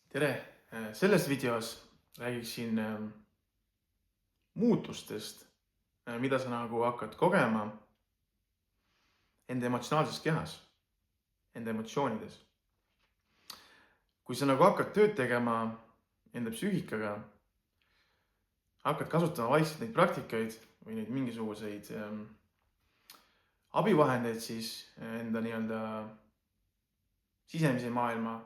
Tere! Selles videos räägiksin muutustest, mida sa nagu hakkad kogema enda emotsionaalses kehas, enda emotsioonides. Kui sa nagu hakkad tööd tegema enda psüühikaga, hakkad kasutama vaikselt neid praktikaid või neid mingisuguseid abivahendeid, siis enda nii-öelda sisemise maailma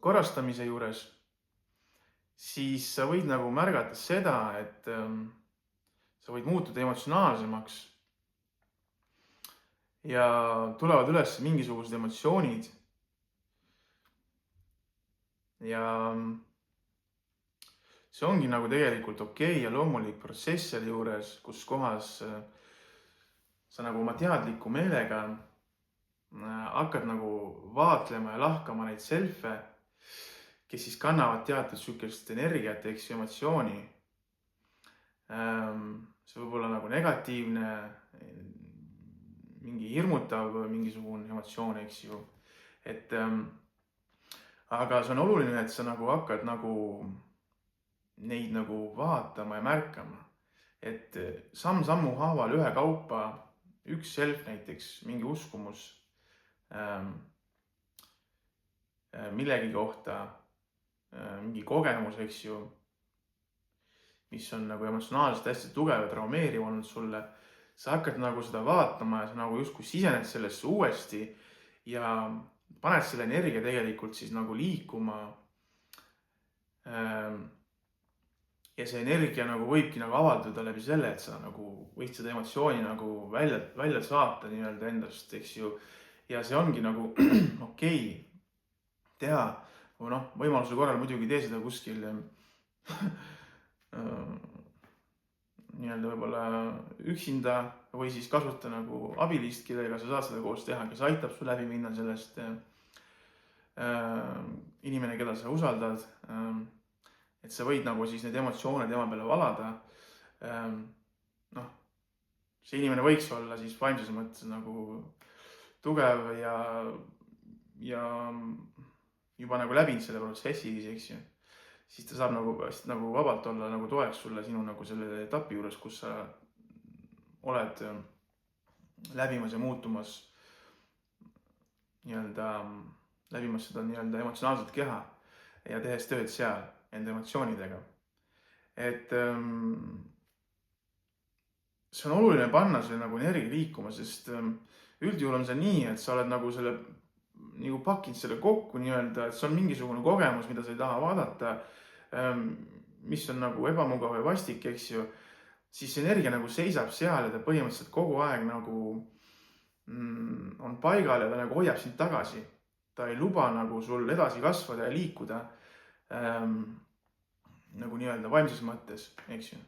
korrastamise juures, siis sa võid nagu märgata seda, et sa võid muutuda emotsionaalsemaks ja tulevad üles mingisugused emotsioonid. Ja see ongi nagu tegelikult okei ja loomulik protsess selle juures, kus kohas sa nagu oma teadliku meelega hakkad nagu vaatlema ja lahkama neid selfe, kes siis kannavad teatud sükest energiat, eks ju, emotsiooni. See võib olla nagu negatiivne, mingi hirmutav mingisugune emotsioon, eks ju. Aga see on oluline, et sa nagu hakkad nagu neid nagu vaatama ja märkama. Et samm-sammu haaval ühekaupa üks self, näiteks mingi uskumus millegi kohta, mingi kogemus, eks ju, mis on nagu emotsionaalselt hästi tugev ja traumeeriv olnud sulle. Sa hakkad nagu seda vaatama ja sa nagu justkui sisened sellesse uuesti ja paned selle energia tegelikult siis nagu liikuma. Ja see energia nagu võibki nagu avalduda läbi selle, et sa nagu võid seda emotsiooni nagu välja saata nii-öelda endast, eks ju. Ja see ongi nagu okei teha. Võimaluse korral muidugi tee seda kuskil nii-öelda võib-olla üksinda või siis kasuta nagu abilist, kellega sa saad seda koos teha, kes aitab sul läbi minna sellest, inimene, keda sa usaldad, et sa võid nagu siis need emotsioone tema peale valada. See inimene võiks olla siis vaimses mõttes nagu tugev ja juba nagu läbinud selle protsessi, eks ju. Siis ta saab nagu vabalt olla nagu toeks sulle sinu nagu selle etapi juures, kus sa oled läbimas ja muutumas läbimas seda nii-öelda emotsionaalset keha ja tehes tööd seal enda emotsioonidega. Et see on oluline panna selle nagu energia liikuma, sest üldjuhul on see nii, et sa oled nagu selle nagu pakinud selle kokku nii-öelda, et see on mingisugune kogemus, mida sa ei taha vaadata, mis on nagu ebamugav ja vastik, eks ju, siis energia nagu seisab seal ja ta põhimõtteliselt kogu aeg nagu on paigal ja ta nagu hoiab sind tagasi. Ta ei luba nagu sul edasi kasvada ja liikuda nagu nii-öelda vaimses mõttes, eks ju.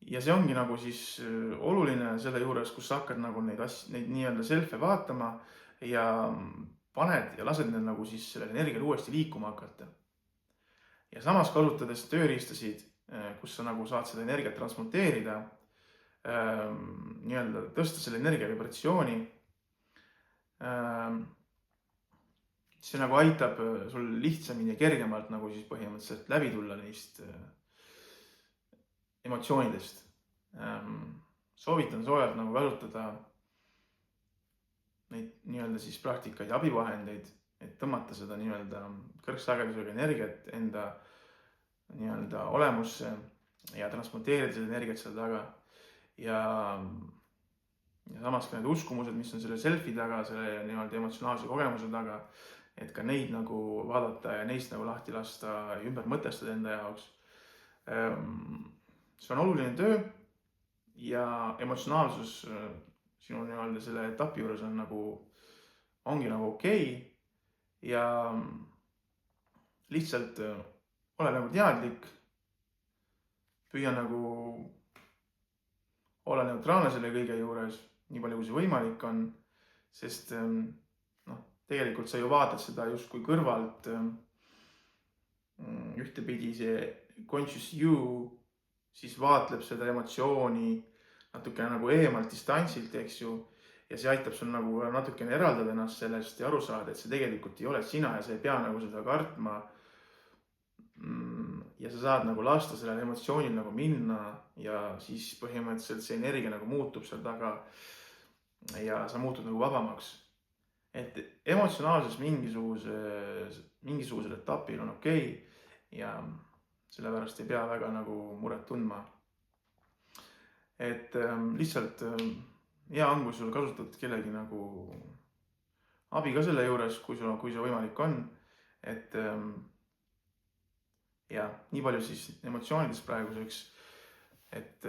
Ja see ongi nagu siis oluline selle juures, kus sa hakkad nagu neid nii-öelda selfe vaatama ja paned ja lased need nagu siis sellel energial uuesti liikuma hakata. Ja samas kasutades tööriistasid, kus sa nagu saad seda energiat transmuteerida, nii-öelda tõsta selle energia vibratsiooni. See nagu aitab sul lihtsamini ja kergemalt nagu siis põhimõtteliselt läbi tulla neist emotsioonidest. Soovitan soojalt nagu kasutada neid nii-öelda siis praktikaid ja abivahendeid, et tõmmata seda nii-öelda kõrgsagedusega energiat enda nii-öelda olemusse ja transmuteerida seda energiat seal taga. Ja samas ka need uskumused, mis on selle selfi taga, selle nii-öelda emotsionaalse kogemuse taga, et ka neid nagu vaadata ja neist nagu lahti lasta ja ümber mõtestada enda jaoks. See on oluline töö ja emotsionaalsus sinu nii-öelda selle etapi juures ongi nagu okei. Ja lihtsalt ole nagu teadlik, püüa nagu olla neutraalne selle kõige juures, nii palju kui see võimalik on, sest tegelikult sa ju vaatad seda justkui kõrvalt, ühtepidi see conscious you siis vaatleb seda emotsiooni natuke nagu eemalt distantsilt, eks ju, ja see aitab sul nagu natukene eraldada ennast sellest ja aru saada, et see tegelikult ei ole sina ja sa ei pea nagu seda kartma. Ja sa saad nagu lasta sellel emotsioonil nagu minna ja siis põhimõtteliselt see energia nagu muutub seal taga ja sa muutud nagu vabamaks. Et emotsionaalsus mingisugusel etapil on okei ja sellepärast ei pea väga nagu muret tundma. Et lihtsalt hea on, kui sul kasutad kellegi nagu abi ka selle juures, kui see võimalik on. Et ja nii palju siis emotsioonidest praeguseks, et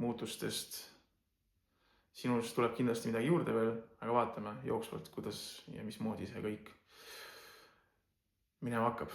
muutustest sinust tuleb kindlasti midagi juurde veel, aga vaatame jooksvalt, kuidas ja mismoodi see kõik minema hakkab.